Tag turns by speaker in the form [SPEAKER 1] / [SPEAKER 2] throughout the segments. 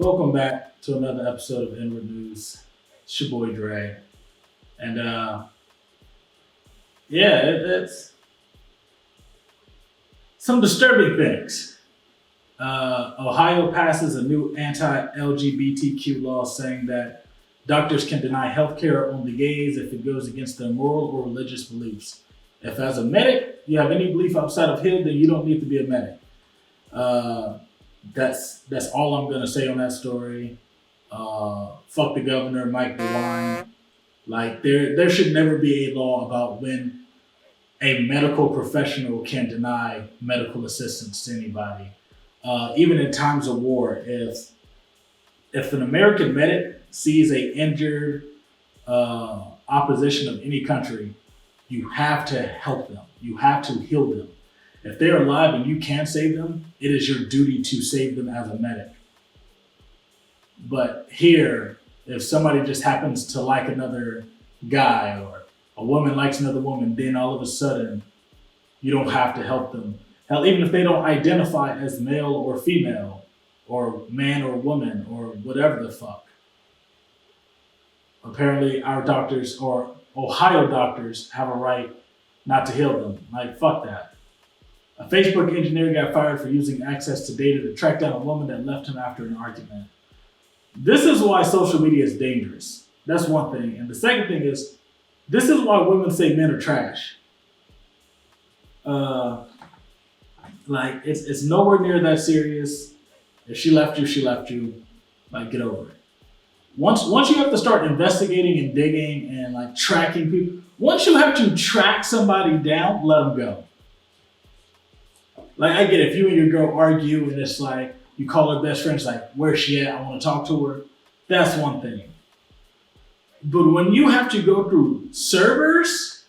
[SPEAKER 1] Welcome back to another episode of Inword News. It's your boy Dre. And it's some disturbing things. Ohio passes a new anti-LGBTQ law saying that doctors can deny health care on the gays if it goes against their moral or religious beliefs. If as a medic, you have any belief outside of him, then you don't need to be a medic. That's all I'm gonna say on that story. Fuck the governor, Mike DeWine. Like there should never be a law about when a medical professional can deny medical assistance to anybody. Even in times of war, if an American medic sees a injured opposition of any country, you have to help them. You have to heal them. If they're alive and you can save them, it is your duty to save them as a medic. But here, if somebody just happens to like another guy or a woman likes another woman, then all of a sudden, you don't have to help them. Hell, even if they don't identify as male or female, or man or woman, or whatever the fuck. Apparently, our doctors, or Ohio doctors, have a right not to heal them. Like, fuck that. A Facebook engineer got fired for using access to data to track down a woman that left him after an argument. This is why social media is dangerous. That's one thing. And the second thing is, this is why women say men are trash. Like, it's nowhere near that serious. If she left you, she left you. Like, get over it. Once you have to start investigating and digging and like tracking people, once you have to track somebody down, let them go. Like, I get it. If you and your girl argue and it's like, you call her best friend, it's like, where's she at? I want to talk to her. That's one thing. But when you have to go through servers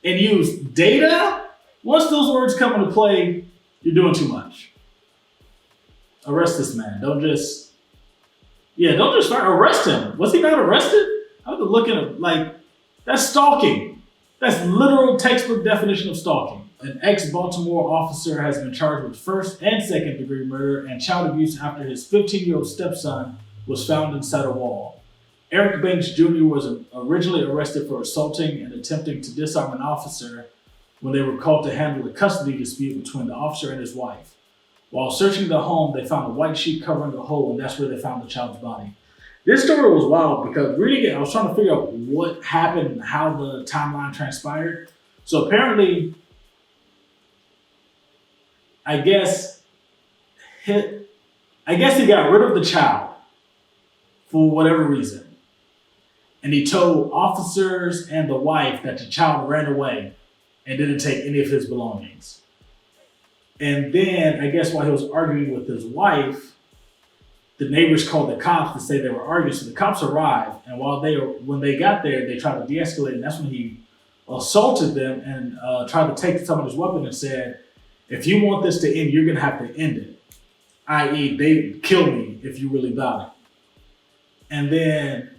[SPEAKER 1] and use data, once those words come into play, you're doing too much. Arrest this man. Don't just start. Arrest him. Was he not arrested? I was looking at, like, that's stalking. That's literal textbook definition of stalking. An ex-Baltimore officer has been charged with first and second degree murder and child abuse after his 15-year-old stepson was found inside a wall. Eric Banks Jr. was originally arrested for assaulting and attempting to disarm an officer when they were called to handle a custody dispute between the officer and his wife. While searching the home, they found a white sheet covering the hole, and that's where they found the child's body. This story was wild because reading it, I was trying to figure out what happened and how the timeline transpired. So apparently, I guess he got rid of the child for whatever reason. And he told officers and the wife that the child ran away and didn't take any of his belongings. And then, I guess while he was arguing with his wife, the neighbors called the cops to say they were arguing. So the cops arrived, and when they got there, they tried to de-escalate, and that's when he assaulted them and tried to take someone's weapon and said, if you want this to end, you're going to have to end it. I.e., they kill me if you really about it. And then,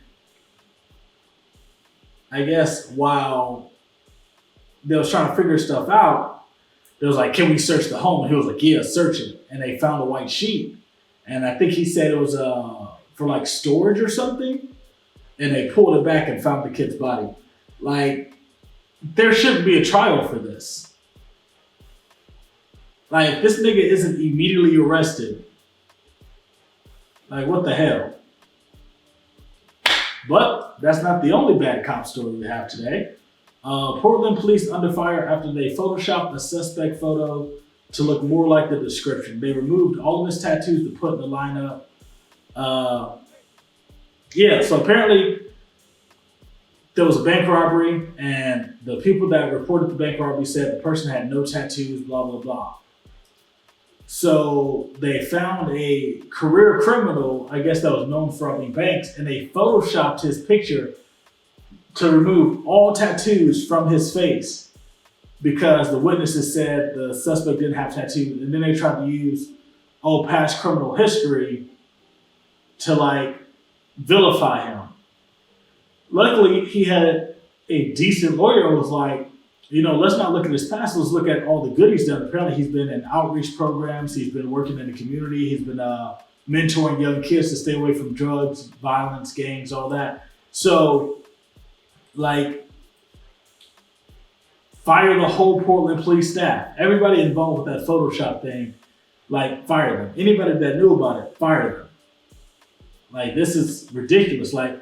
[SPEAKER 1] I guess while they was trying to figure stuff out, they was like, can we search the home? And he was like, yeah, search it. And they found a white sheet. And I think he said it was for like storage or something. And they pulled it back and found the kid's body. Like, there shouldn't be a trial for this. Like, if this nigga isn't immediately arrested, like, what the hell? But that's not the only bad cop story we have today. Portland police under fire after they photoshopped a suspect photo to look more like the description. They removed all of his tattoos to put in the lineup. So apparently there was a bank robbery, and the people that reported the bank robbery said the person had no tattoos, blah, blah, blah. So they found a career criminal, I guess that was known for robbing banks, and they photoshopped his picture to remove all tattoos from his face because the witnesses said the suspect didn't have tattoos. And then they tried to use past criminal history to like vilify him. Luckily, he had a decent lawyer who was like, let's not look at his past, let's look at all the good he's done. Apparently he's been in outreach programs, he's been working in the community, he's been mentoring young kids to stay away from drugs, violence, gangs, all that. So, like, fire the whole Portland police staff. Everybody involved with that Photoshop thing, like, fire them. Anybody that knew about it, fire them. Like, this is ridiculous. Like,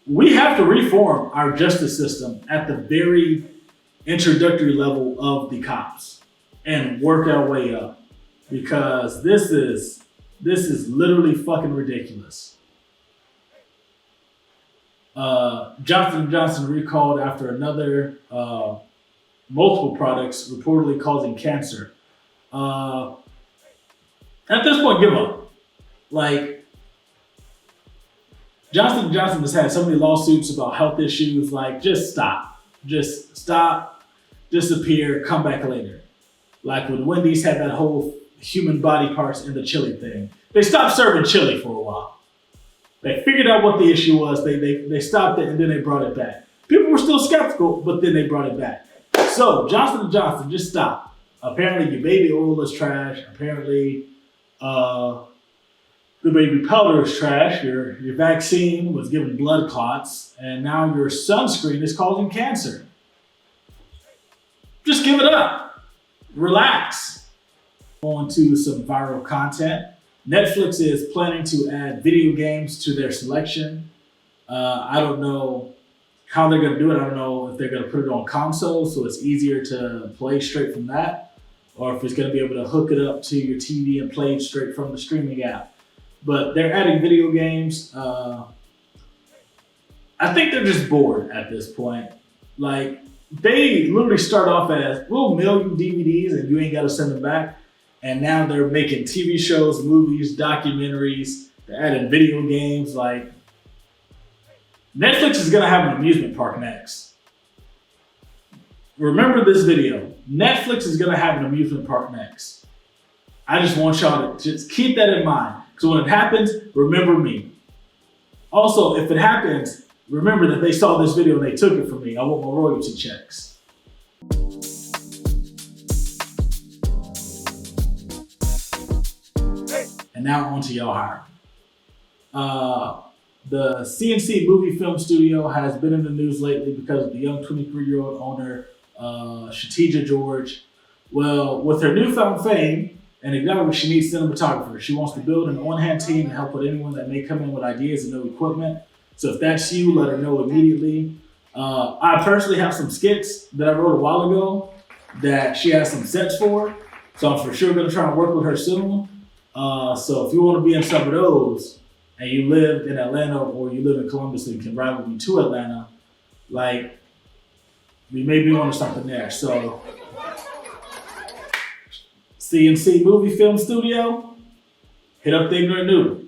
[SPEAKER 1] we have to reform our justice system at the very introductory level of the cops and work our way up, because this is literally fucking ridiculous. Johnson & Johnson recalled after another multiple products reportedly causing cancer. At this point, give up. Like, Johnson & Johnson has had so many lawsuits about health issues. Like, just stop. Just stop, disappear, come back later. Like when Wendy's had that whole human body parts in the chili thing. They stopped serving chili for a while. They figured out what the issue was. They stopped it and then they brought it back. People were still skeptical, but then they brought it back. So Johnson & Johnson, just stop. Apparently your baby oil is trash. Apparently the baby powder is trash. Your vaccine was giving blood clots, and now your sunscreen is causing cancer. Just give it up. Relax. On to some viral content. Netflix is planning to add video games to their selection. I don't know how they're going to do it. I don't know if they're going to put it on consoles so it's easier to play straight from that, or if it's going to be able to hook it up to your TV and play it straight from the streaming app. But they're adding video games. I think they're just bored at this point. Like, they literally start off as, we'll mail you DVDs and you ain't got to send them back. And now they're making TV shows, movies, documentaries. They're adding video games. Like, Netflix is going to have an amusement park next. Remember this video. Netflix is going to have an amusement park next. I just want y'all to just keep that in mind. Because when it happens, remember me. Also, if it happens, remember that they saw this video and they took it from me. I want my royalty checks. And now on to y'all hiring. The CNC Movie film studio has been in the news lately because of the young 23-year-old owner, Shatija George. Well, with her newfound fame, and acknowledge she needs cinematographers. She wants to build an on-hand team to help with anyone that may come in with ideas and no equipment. So if that's you, let her know immediately. I personally have some skits that I wrote a while ago that she has some sets for. So I'm for sure gonna try and work with her soon. So if you wanna be in some of those and you live in Atlanta or you live in Columbus and can ride with me to Atlanta, like, we may be on to something there. So CNC Movie Film Studio, hit up the Ignorant Noodle.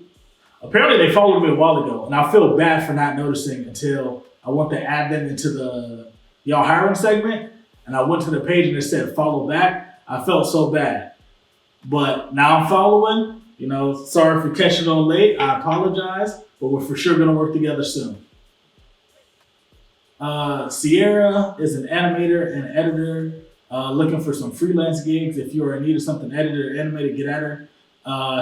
[SPEAKER 1] Apparently they followed me a while ago, and I feel bad for not noticing until I went to add them into the y'all hiring segment, and I went to the page and it said follow back. I felt so bad. But now I'm following. You know, sorry for catching on late. I apologize, but we're for sure gonna work together soon. Sierra is an animator and editor looking for some freelance gigs. If you are in need of something edited or animated, get at her.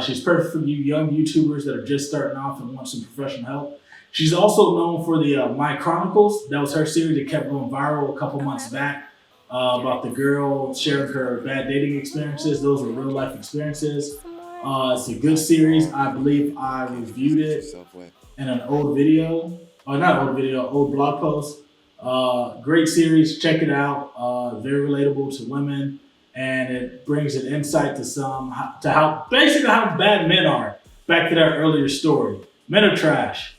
[SPEAKER 1] She's perfect for you young YouTubers that are just starting off and want some professional help. She's also known for the My Chronicles. That was her series that kept going viral a couple months back about the girl sharing her bad dating experiences. Those were real life experiences. It's a good series. I believe I reviewed it in an old video, or not old video, old blog post. Great series, check it out. Very relatable to women, and it brings an insight to how bad men are. Back to that earlier story, men are trash.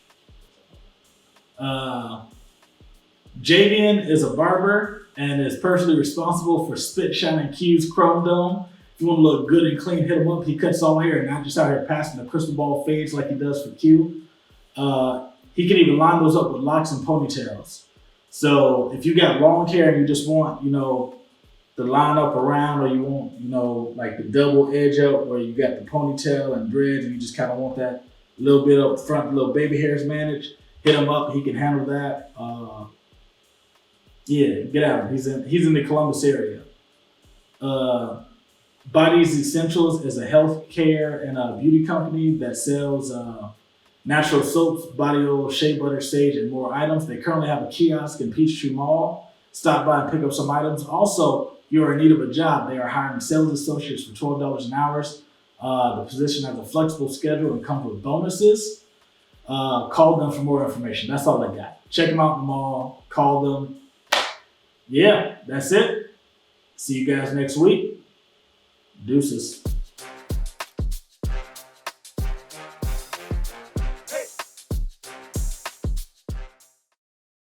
[SPEAKER 1] Jaden is a barber and is personally responsible for Spit Shine Q's Chrome Dome. If you want to look good and clean, hit him up. He cuts all hair, not just out here passing the crystal ball fades like he does for Q. He can even line those up with locks and ponytails. So if you got long hair and you just want, the line up around, or you want, like the double edge up, where you got the ponytail and dreads, and you just kind of want that little bit up front, little baby hairs managed, hit him up. He can handle that. Yeah, get out. He's in the Columbus area. Body's Essentials is a healthcare and a beauty company that sells natural soaps, body oil, shea butter, sage, and more items. They currently have a kiosk in Peachtree Mall. Stop by and pick up some items. Also, if you're in need of a job, they are hiring sales associates for $12 an hour. The position has a flexible schedule and comes with bonuses. Call them for more information. That's all I got. Check them out in the mall. Call them. Yeah, that's it. See you guys next week. Deuces.